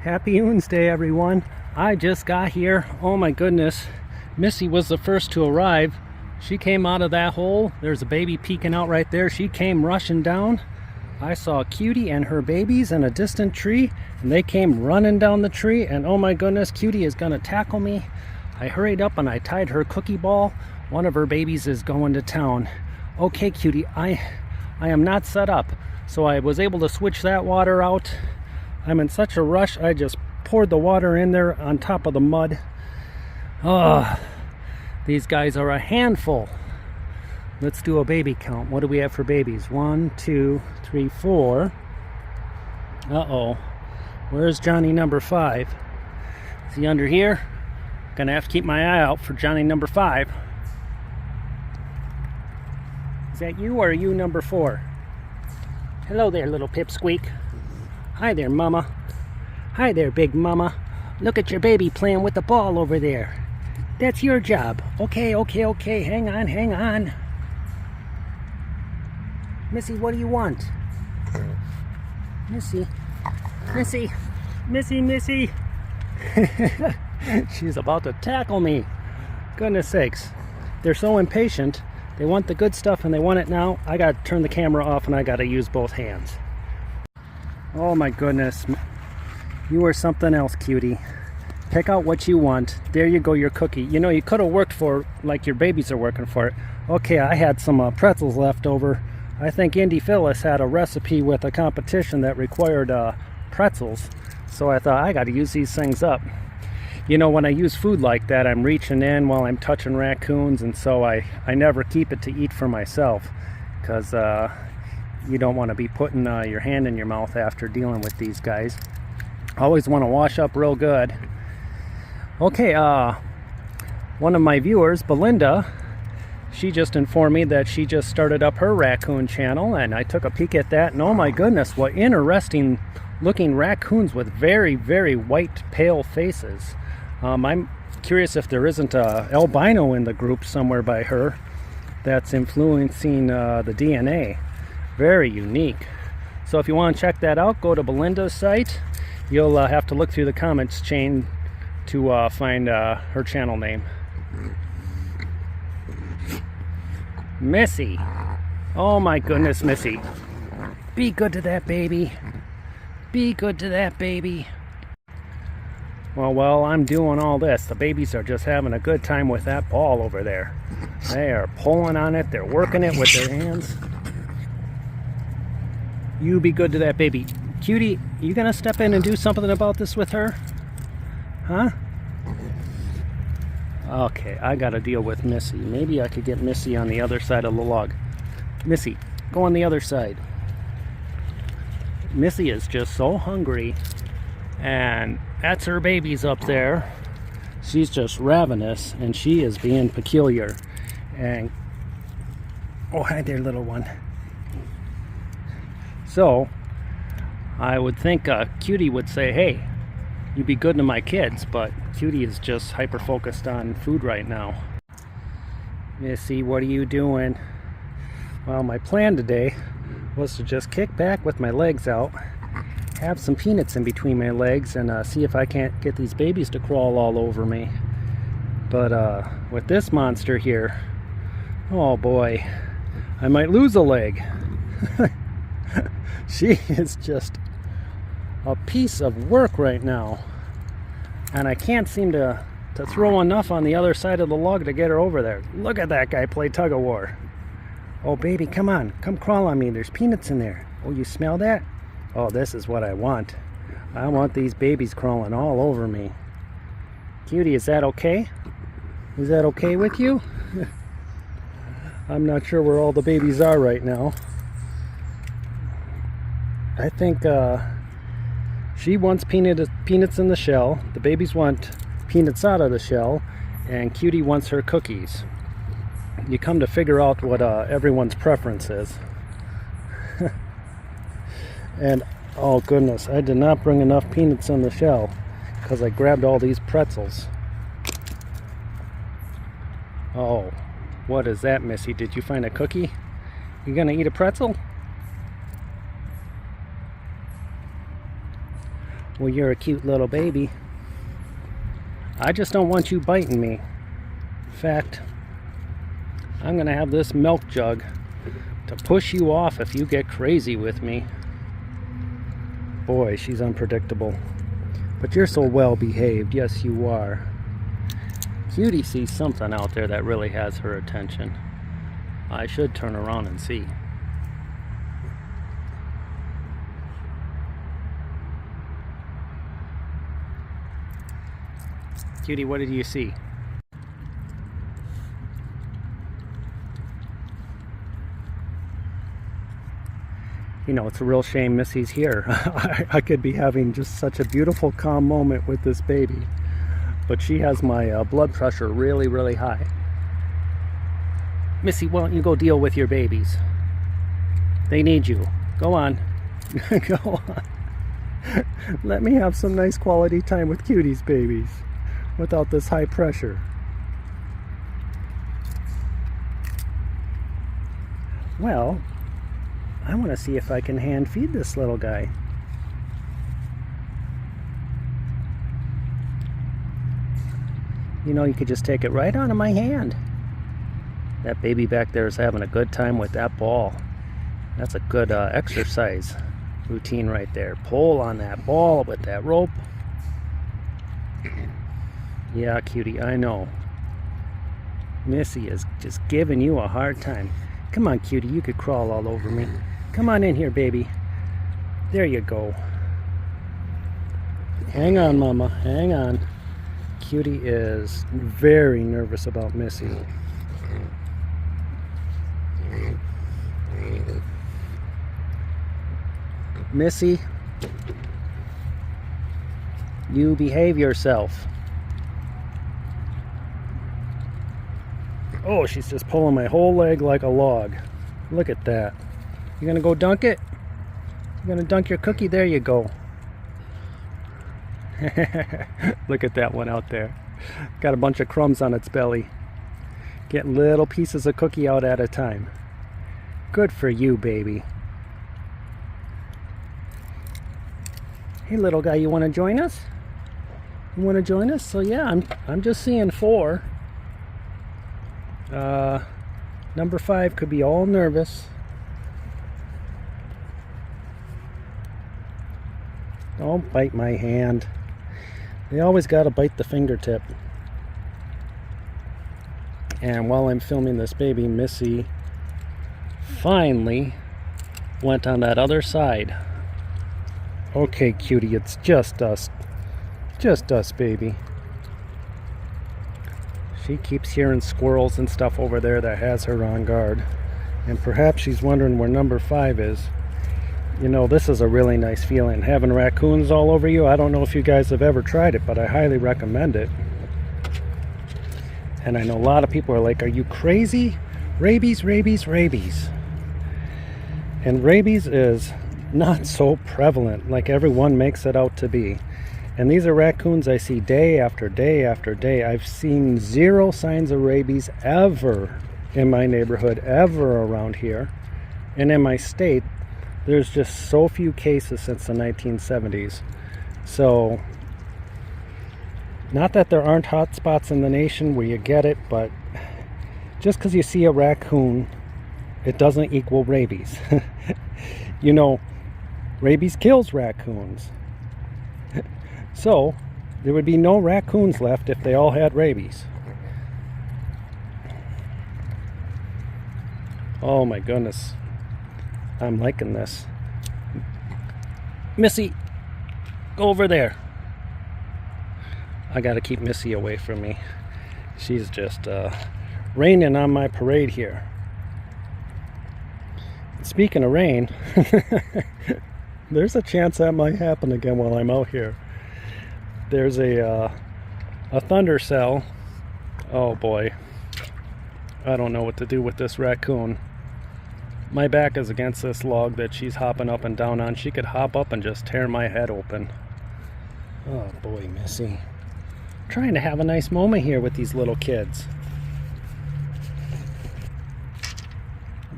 Happy OONSDAY, everyone. I just got here. Oh my goodness. Missy was the first to arrive. She came out of that hole. There's a baby peeking out right there. She came rushing down. I saw Cutie and her babies in a distant tree, and they came running down the tree, and oh my goodness, Cutie is gonna tackle me. I hurried up and I tied her cookie ball. One of her babies is going to town. Okay, Cutie, I am not set up, so I was able to switch that water out. I'm in such a rush, I just poured the water in there on top of the mud. Oh, these guys are a handful. Let's do a baby count. What do we have for babies? 1, 2, 3, 4. Uh-oh. Where's Johnny number 5? Is he under here? Gonna have to keep my eye out for Johnny number 5. Is that you or are you number 4? Hello there, little pipsqueak. Hi there, Mama. Hi there, Big Mama. Look at your baby playing with the ball over there. That's your job. Okay. Hang on. Missy, what do you want? Missy. She's about to tackle me. Goodness sakes. They're so impatient. They want the good stuff and they want it now. I gotta turn the camera off and I gotta use both hands. Oh my goodness. You are something else, Cutie. Pick out what you want. There you go, your cookie. You know, you could have worked for like your babies are working for it. Okay, I had some pretzels left over. I think Indy Phyllis had a recipe with a competition that required pretzels. So I thought, I got to use these things up. You know, when I use food like that, I'm reaching in while I'm touching raccoons, and so I never keep it to eat for myself, because you don't want to be putting your hand in your mouth after dealing with these guys. Always want to wash up real good. Okay, one of my viewers, Belinda, she just informed me that she just started up her raccoon channel, and I took a peek at that, and oh my goodness, what interesting looking raccoons with very, very white, pale faces. I'm curious if there isn't a albino in the group somewhere by her that's influencing the DNA. Very unique. So if you want to check that out, go to Belinda's site. You'll have to look through the comments chain to find her channel name. Missy. Oh my goodness, Missy. Be good to that baby. Be good to that baby. Well, while I'm doing all this, the babies are just having a good time with that ball over there. They are pulling on it. They're working it with their hands. You be good to that baby. Cutie, you gonna step in and do something about this with her? Huh? Okay, I gotta deal with Missy. Maybe I could get Missy on the other side of the log. Missy, go on the other side. Missy is just so hungry, and that's her babies up there. She's just ravenous, and she is being peculiar. And oh, hi there, little one. So I would think Cutie would say, hey, you be good to my kids, but Cutie is just hyper focused on food right now. Missy, what are you doing? Well, my plan today was to just kick back with my legs out, have some peanuts in between my legs, and see if I can't get these babies to crawl all over me. But with this monster here, oh boy, I might lose a leg. She is just a piece of work right now, and I can't seem to throw enough on the other side of the log to get her over there. Look at that guy play tug-of-war. Oh baby, come on, come crawl on me. There's peanuts in there. Oh, you smell that? Oh, this is what I want. I want these babies crawling all over me. Cutie, is that okay? Is that okay with you? I'm not sure where all the babies are right now. I think she wants peanuts in the shell. The babies want peanuts out of the shell, and Cutie wants her cookies. You come to figure out what everyone's preference is. And oh goodness, I did not bring enough peanuts in the shell because I grabbed all these pretzels. Oh, what is that, Missy? Did you find a cookie? You gonna eat a pretzel? Well, you're a cute little baby. I just don't want you biting me. In fact, I'm gonna have this milk jug to push you off if you get crazy with me. Boy, she's unpredictable. But you're so well behaved. Yes, you are. Cutie sees something out there that really has her attention. I should turn around and see. Cutie, what did you see? You know, it's a real shame Missy's here. I could be having just such a beautiful, calm moment with this baby. But she has my blood pressure really, really high. Missy, why don't you go deal with your babies? They need you. Go on. Go on. Let me have some nice quality time with Cutie's babies without this high pressure. Well, I want to see if I can hand feed this little guy. You know, you could just take it right out of my hand. That baby back there is having a good time with that ball. That's a good exercise routine right there. Pull on that ball with that rope. Yeah, Cutie, I know. Missy is just giving you a hard time. Come on, Cutie, you could crawl all over me. Come on in here, baby. There you go. Hang on, Mama, hang on. Cutie is very nervous about Missy. Missy, you behave yourself. Oh, she's just pulling my whole leg like a log. Look at that. You gonna go dunk it? You gonna dunk your cookie? There you go. Look at that one out there. Got a bunch of crumbs on its belly. Getting little pieces of cookie out at a time. Good for you, baby. Hey, little guy, you want to join us? You want to join us? So yeah, I'm just seeing 4. Number 5 could be all nervous. Don't bite my hand. They always gotta bite the fingertip. And while I'm filming this baby, Missy finally went on that other side. Okay, Cutie, it's just us. Just us, baby. She keeps hearing squirrels and stuff over there that has her on guard. And perhaps she's wondering where number 5 is. You know, this is a really nice feeling. Having raccoons all over you, I don't know if you guys have ever tried it, but I highly recommend it. And I know a lot of people are like, are you crazy? Rabies, rabies, rabies. And rabies is not so prevalent like everyone makes it out to be. And these are raccoons I see day after day after day. I've seen 0 signs of rabies ever in my neighborhood, ever around here. And in my state, there's just so few cases since the 1970s. So, not that there aren't hot spots in the nation where you get it, but just because you see a raccoon, it doesn't equal rabies. You know, rabies kills raccoons. So, there would be no raccoons left if they all had rabies. Oh my goodness. I'm liking this. Missy, go over there. I gotta keep Missy away from me. She's just raining on my parade here. Speaking of rain, there's a chance that might happen again while I'm out here. There's a thunder cell. Oh boy. I don't know what to do with this raccoon. My back is against this log that she's hopping up and down on. She could hop up and just tear my head open. Oh boy, Missy. Trying to have a nice moment here with these little kids.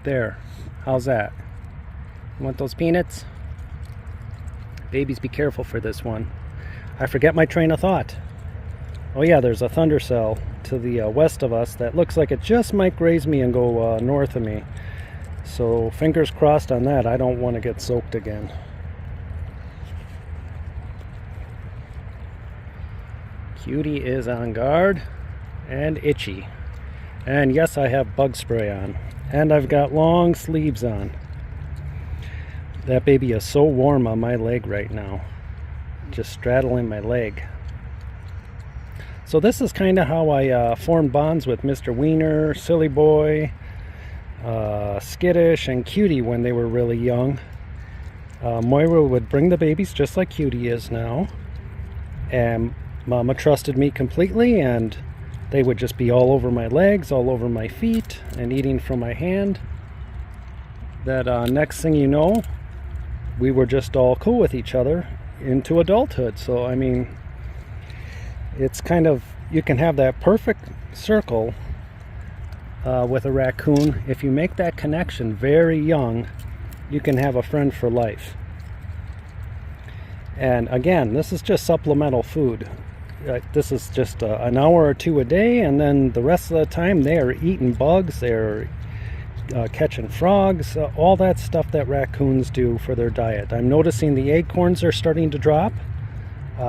There. How's that? You want those peanuts? Babies, be careful for this one. I forget my train of thought. Oh yeah, there's a thunder cell to the west of us that looks like it just might graze me and go north of me. So fingers crossed on that. I don't want to get soaked again. Cutie is on guard and itchy. And yes, I have bug spray on. And I've got long sleeves on. That baby is so warm on my leg right now. Just straddling my leg. So this is kind of how I formed bonds with Mr. Wiener, Silly Boy, Skittish, and Cutie when they were really young. Moira would bring the babies just like Cutie is now. And Mama trusted me completely, and they would just be all over my legs, all over my feet, and eating from my hand. That next thing you know, we were just all cool with each other into adulthood. So, I mean, it's kind of, you can have that perfect circle with a raccoon. If you make that connection very young, you can have a friend for life. And again, this is just supplemental food. This is just an hour or two a day, and then the rest of the time they are eating bugs, they're catching frogs, all that stuff that raccoons do for their diet. I'm noticing the acorns are starting to drop,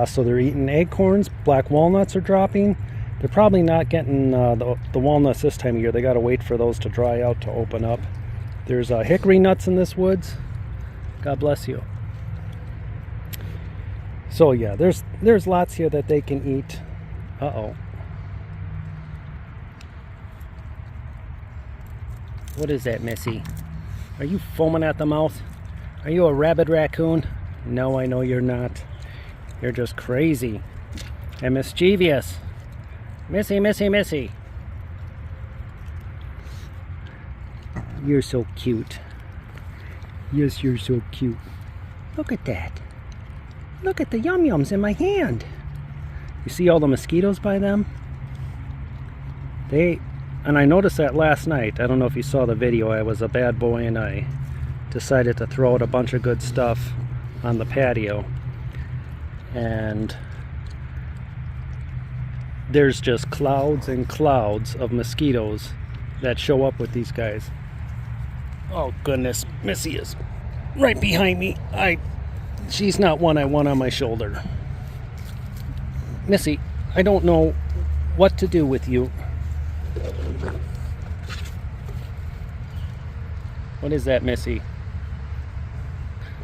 so they're eating acorns. Black walnuts are dropping. They're probably not getting the walnuts this time of year. They got to wait for those to dry out to open up. There's hickory nuts in this woods. God bless you. So yeah, there's lots here that they can eat. Uh-oh. What is that, Missy? Are you foaming at the mouth? Are you a rabid raccoon? No, I know you're not. You're just crazy and mischievous. Missy, Missy, Missy. You're so cute. Yes, you're so cute. Look at that. Look at the yum-yums in my hand. You see all the mosquitoes by them? And I noticed that last night. I don't know if you saw the video. I was a bad boy and I decided to throw out a bunch of good stuff on the patio. And there's just clouds and clouds of mosquitoes that show up with these guys. Oh goodness, Missy is right behind me. She's not one I want on my shoulder. Missy, I don't know what to do with you. What is that, Missy?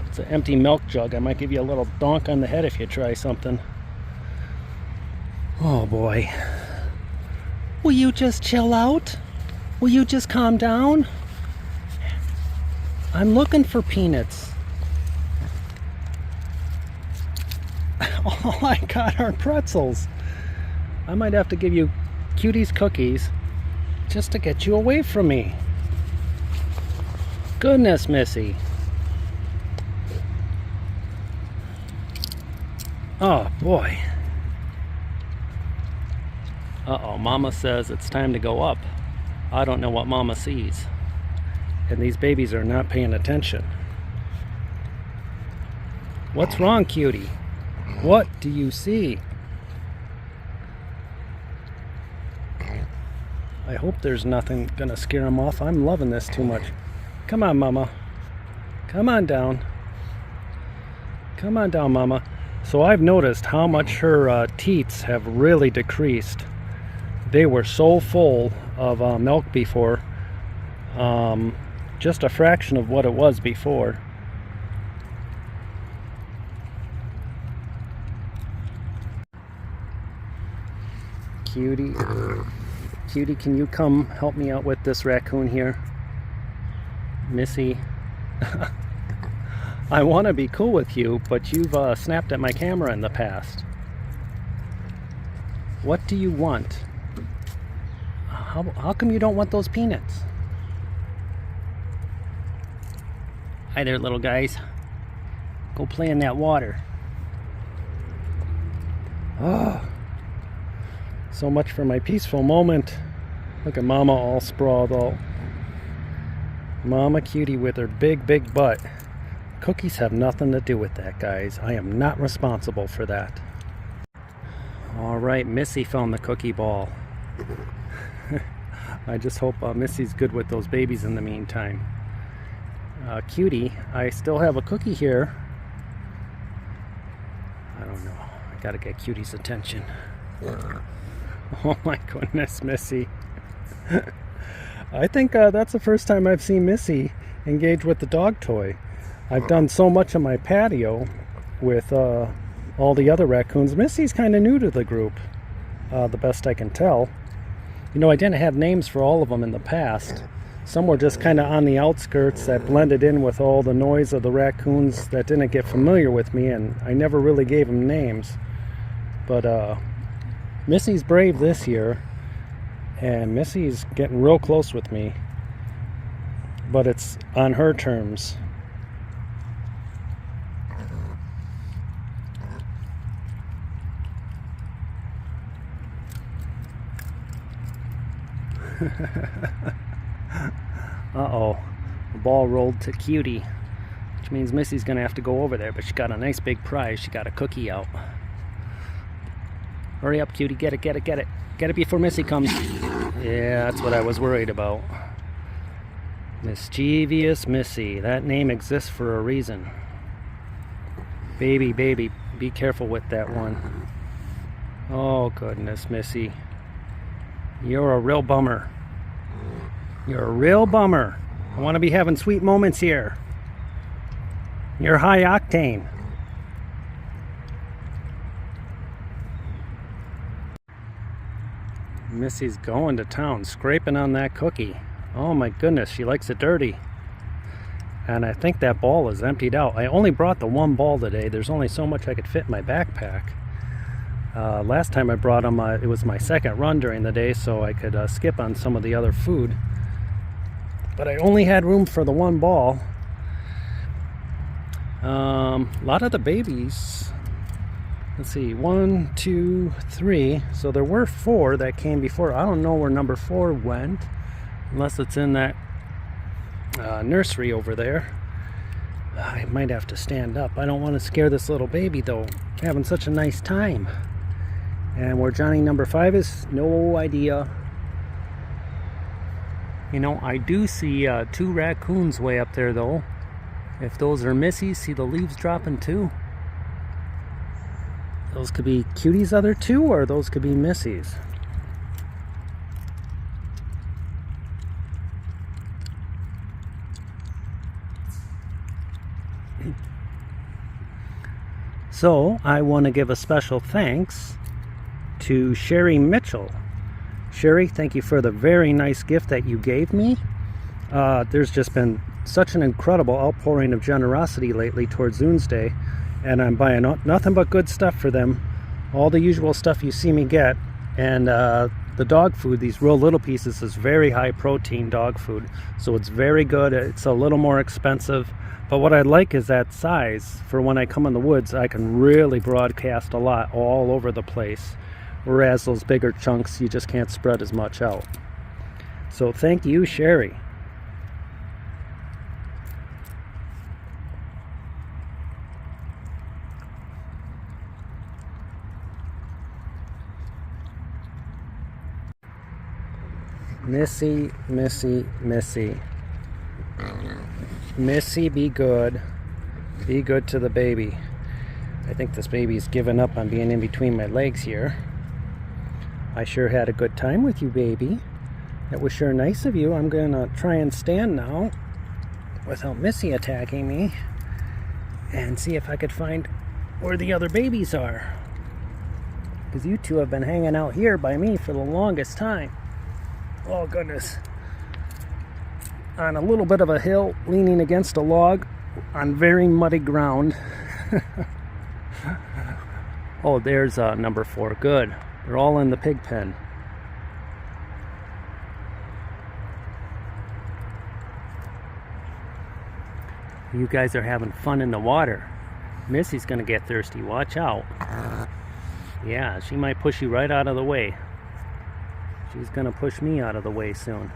It's an empty milk jug. I might give you a little donk on the head if you try something. Oh boy. Will you just chill out? Will you just calm down? I'm looking for peanuts. All I got are pretzels. I might have to give you Cutie's cookies just to get you away from me. Goodness, Missy. Oh boy. Uh-oh, Mama says it's time to go up. I don't know what Mama sees. And these babies are not paying attention. What's wrong, Cutie? What do you see? I hope there's nothing gonna scare him off. I'm loving this too much. Come on, Mama. Come on down. Come on down, Mama. So I've noticed how much her teats have really decreased. They were so full of milk before. Just a fraction of what it was before. Cutie, Cutie, can you come help me out with this raccoon here? Missy, I want to be cool with you, but you've snapped at my camera in the past. What do you want? How come you don't want those peanuts? Hi there, little guys. Go play in that water. Oh. So much for my peaceful moment. Look at Mama all sprawled all. Mama Cutie with her big, big butt. Cookies have nothing to do with that, guys. I am not responsible for that. All right, Missy found the cookie ball. I just hope Missy's good with those babies in the meantime. Cutie, I still have a cookie here. I don't know. I gotta get Cutie's attention. Oh my goodness, Missy. I think that's the first time I've seen Missy engage with the dog toy. I've done so much on my patio with all the other raccoons. Missy's kind of new to the group, the best I can tell. You know, I didn't have names for all of them in the past. Some were just kind of on the outskirts that blended in with all the noise of the raccoons that didn't get familiar with me, and I never really gave them names. But Missy's brave this year, and Missy's getting real close with me, but it's on her terms. Uh-oh, the ball rolled to Cutie, which means Missy's gonna have to go over there, but she got a nice big prize. She got a cookie out. Hurry up, Cutie, get it, get it, get it. Get it before Missy comes. Yeah, that's what I was worried about. Mischievous Missy, that name exists for a reason. Baby, baby, be careful with that one. Oh goodness, Missy. You're a real bummer. You're a real bummer. I want to be having sweet moments here. You're high octane. Missy's going to town, scraping on that cookie. Oh my goodness, she likes it dirty. And I think that ball is emptied out. I only brought the one ball today. There's only so much I could fit in my backpack. Last time I brought them, it was my second run during the day, so I could skip on some of the other food. But I only had room for the one ball. A lot of the babies, let's see, 1, 2, 3. So there were 4 that came before. I don't know where number 4 went, unless it's in that nursery over there. I might have to stand up. I don't want to scare this little baby, though. Having such a nice time. And where Johnny number 5 is, no idea. You know, I do see 2 raccoons way up there, though. If those are Missy's, see the leaves dropping too? Those could be Cutie's other 2, or those could be Missy's. So, I want to give a special thanks to Sherry Mitchell. Sherry, thank you for the very nice gift that you gave me. There's just been such an incredible outpouring of generosity lately towards OONSDAY, and I'm buying nothing but good stuff for them. All the usual stuff you see me get, and the dog food, these real little pieces, is very high protein dog food, so it's very good. It's a little more expensive, but what I like is that size. For when I come in the woods, I can really broadcast a lot all over the place, whereas those bigger chunks, you just can't spread as much out. So thank you, Sherry. Missy, Missy, Missy. Missy, be good. Be good to the baby. I think this baby's given up on being in between my legs here. I sure had a good time with you, baby. That was sure nice of you. I'm gonna try and stand now without Missy attacking me and see if I could find where the other babies are. Because you two have been hanging out here by me for the longest time. Oh goodness. On a little bit of a hill, leaning against a log on very muddy ground. Oh, there's number 4. Good. They're all in the pig pen. You guys are having fun in the water. Missy's gonna get thirsty. Watch out. Yeah, she might push you right out of the way. She's gonna push me out of the way soon.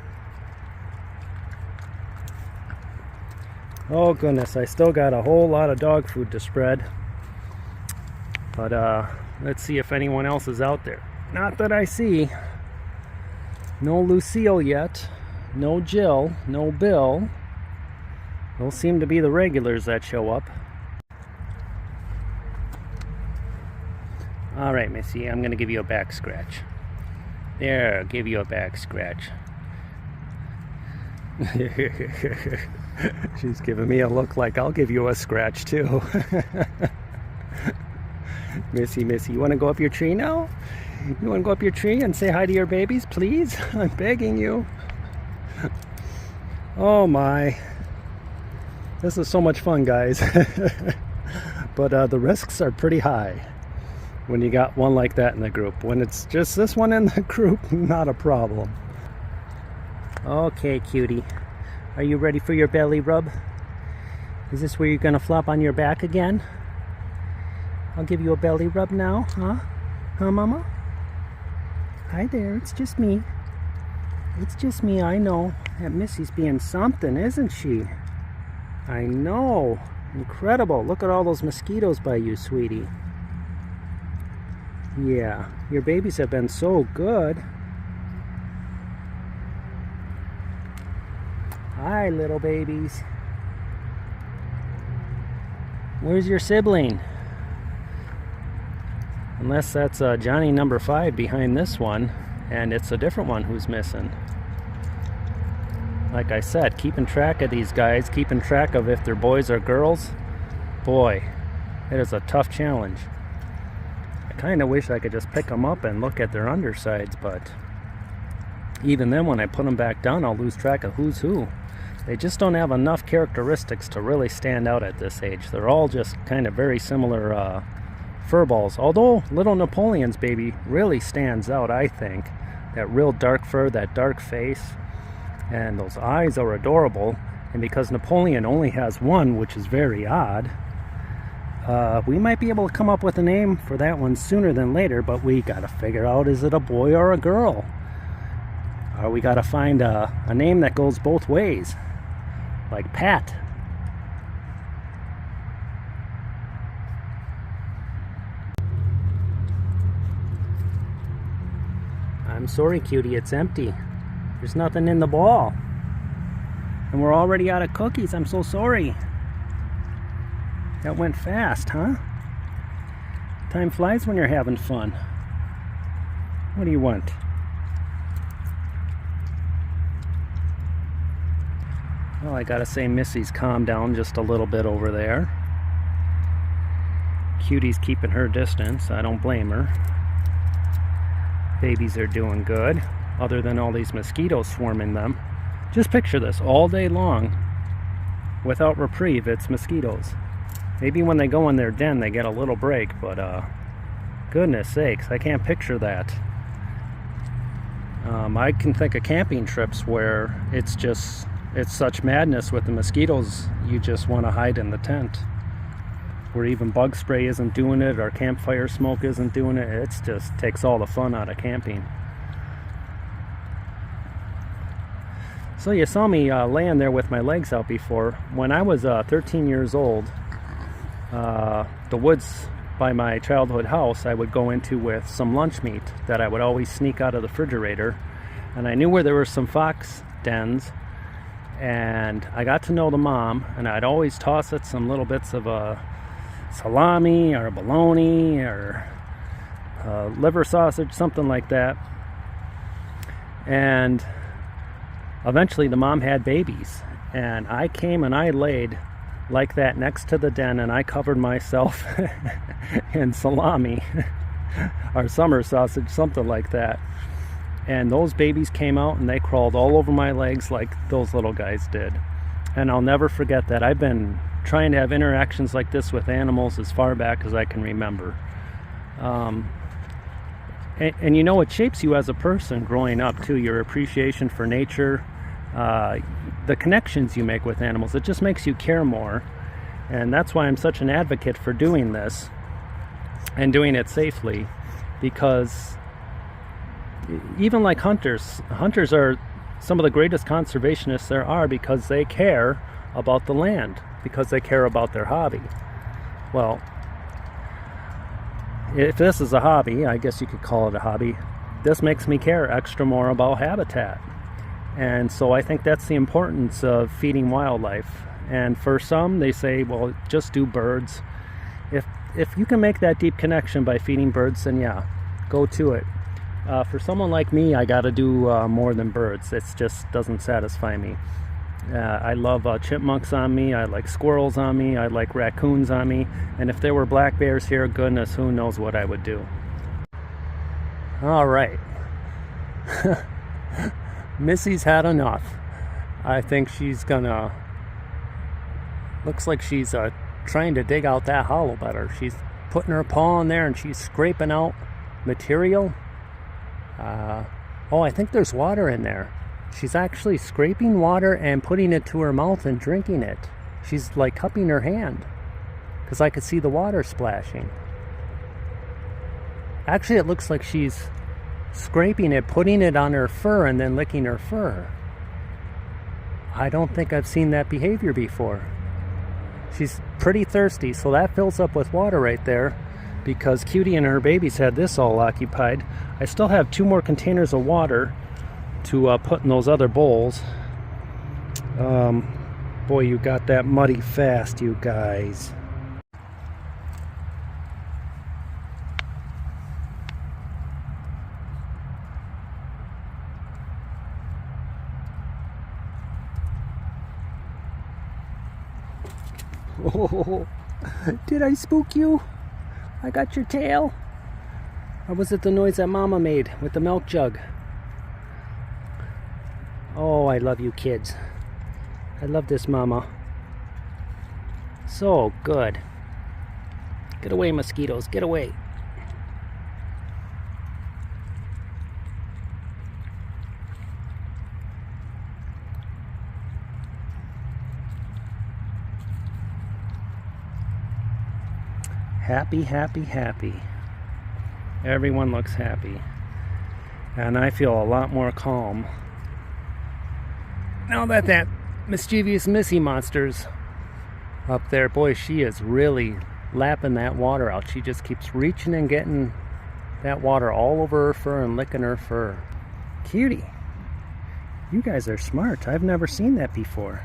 Oh goodness, I still got a whole lot of dog food to spread. But let's see if anyone else is out there. Not that I see. No Lucille yet. No Jill. No Bill. Those seem to be the regulars that show up. Alright, Missy, I'm going to give you a back scratch. There, give you a back scratch. She's giving me a look like I'll give you a scratch too. Missy, you want to go up your tree now? You want to go up your tree and say hi to your babies, please? I'm begging you. Oh my. This is so much fun, guys. But the risks are pretty high when you got one like that in the group. When it's just this one in the group, not a problem. Okay, cutie. Are you ready for your belly rub? Is this where you're gonna flop on your back again? I'll give you a belly rub now, huh? Huh, Mama? Hi there, it's just me. It's just me, I know. That Missy's being something, isn't she? I know. Incredible. Look at all those mosquitoes by you, sweetie. Yeah, your babies have been so good. Hi, little babies. Where's your sibling? Unless that's Johnny number 5 behind this one, and it's a different one who's missing. Like I said, keeping track of these guys, keeping track of if they're boys or girls, boy, it is a tough challenge. I kind of wish I could just pick them up and look at their undersides, but even then when I put them back down, I'll lose track of who's who. They just don't have enough characteristics to really stand out at this age. They're all just kind of very similar fur balls. Although little Napoleon's baby really stands out, I think. That real dark fur, that dark face, and those eyes are adorable. And because Napoleon only has one, which is very odd, we might be able to come up with a name for that one sooner than later, but we gotta figure out, is it a boy or a girl? Or we gotta find a name that goes both ways, like Pat. I'm sorry, cutie, it's empty. There's nothing in the ball. And we're already out of cookies. I'm so sorry. That went fast, huh? Time flies when you're having fun. What do you want? Well, I gotta say Missy's calmed down just a little bit over there. Cutie's keeping her distance. I don't blame her. Babies are doing good, other than all these mosquitoes swarming them. Just picture this, all day long, without reprieve, it's mosquitoes. Maybe when they go in their den they get a little break, but goodness sakes, I can't picture that. I can think of camping trips where it's such madness with the mosquitoes, you just want to hide in the tent. Where even bug spray isn't doing it, or campfire smoke isn't doing it. It just takes all the fun out of camping. So you saw me laying there with my legs out before. When I was 13 years old, the woods by my childhood house I would go into with some lunch meat that I would always sneak out of the refrigerator. And I knew where there were some fox dens, and I got to know the mom, and I'd always toss it some little bits of salami or bologna or liver sausage, something like that. And eventually the mom had babies, and I came and I laid like that next to the den, and I covered myself in salami or summer sausage, something like that. And those babies came out and they crawled all over my legs like those little guys did. And I'll never forget that. I've been trying to have interactions like this with animals as far back as I can remember. And you know, it shapes you as a person growing up too, your appreciation for nature, the connections you make with animals. It just makes you care more. And that's why I'm such an advocate for doing this and doing it safely, because even like hunters are some of the greatest conservationists there are, because they care about the land because they care about their hobby. Well, if this is a hobby, I guess you could call it a hobby, this makes me care extra more about habitat. And so I think that's the importance of feeding wildlife. And for some, they say, well, just do birds. If you can make that deep connection by feeding birds, then yeah, go to it. For someone like me, I got to do more than birds. It just doesn't satisfy me. I love chipmunks on me. I like squirrels on me. I like raccoons on me. And if there were black bears here, goodness, who knows what I would do. All right. Missy's had enough. I think she's gonna... Looks like she's trying to dig out that hollow better. She's putting her paw in there and she's scraping out material. Oh, I think there's water in there. She's actually scraping water and putting it to her mouth and drinking it. She's like cupping her hand because I could see the water splashing. Actually, it looks like she's scraping it, putting it on her fur, and then licking her fur. I don't think I've seen that behavior before. She's pretty thirsty, so that fills up with water right there because Cutie and her babies had this all occupied. I still have 2 more containers of water to put in those other bowls. Boy, you got that muddy fast, you guys. Oh, did I spook you? I got your tail? Or was it the noise that Mama made with the milk jug? Oh, I love you kids. I love this Mama. So good. Get away, mosquitoes, get away. Happy, happy, happy. Everyone looks happy. And I feel a lot more calm now that that Mischievous Missy monster's up there. Boy, she is really lapping that water out. She just keeps reaching and getting that water all over her fur and licking her fur. Cutie, you guys are smart. I've never seen that before.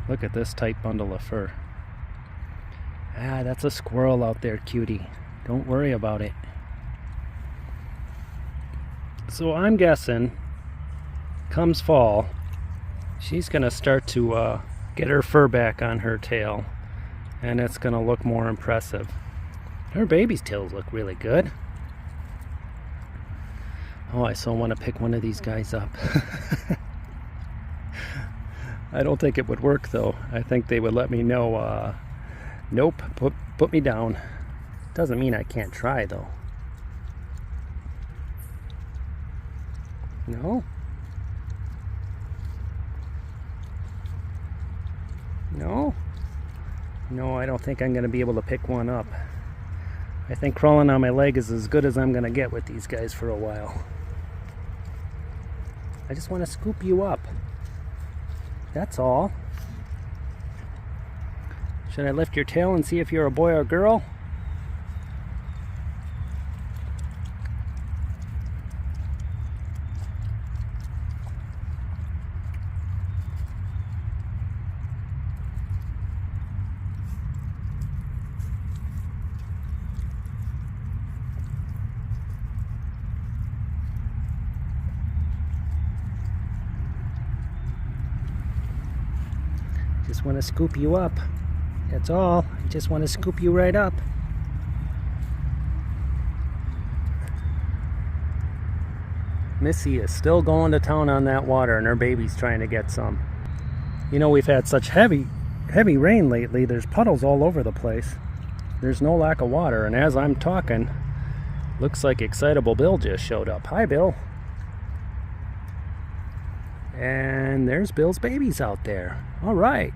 Look at this tight bundle of fur. Ah, that's a squirrel out there, Cutie. Don't worry about it. So I'm guessing, comes fall, she's gonna start to get her fur back on her tail, and it's gonna look more impressive. Her baby's tails look really good. Oh, I so want to pick one of these guys up. I don't think it would work though. I think they would let me know, nope, put me down. Doesn't mean I can't try though. No? No? No, I don't think I'm going to be able to pick one up. I think crawling on my leg is as good as I'm going to get with these guys for a while. I just want to scoop you up. That's all. Should I lift your tail and see if you're a boy or a girl? Just want to scoop you up. That's all. I just want to scoop you right up. Missy is still going to town on that water, and her baby's trying to get some. You know, we've had such heavy rain lately. There's puddles all over the place. There's no lack of water, and as I'm talking, looks like Excitable Bill just showed up. Hi, Bill. And there's Bill's babies out there. All right.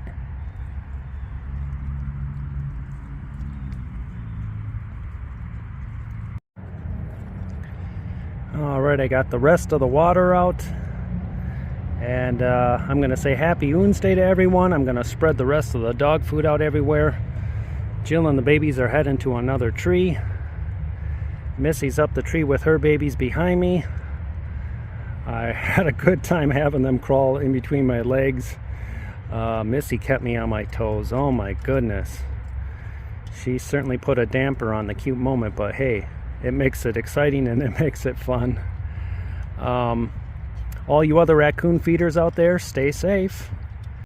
All right, I got the rest of the water out. And I'm going to say happy OONSDAY to everyone. I'm going to spread the rest of the dog food out everywhere. Jill and the babies are heading to another tree. Missy's up the tree with her babies behind me. I had a good time having them crawl in between my legs. Missy kept me on my toes. Oh my goodness. She certainly put a damper on the cute moment, but hey, it makes it exciting and it makes it fun. All you other raccoon feeders out there, stay safe.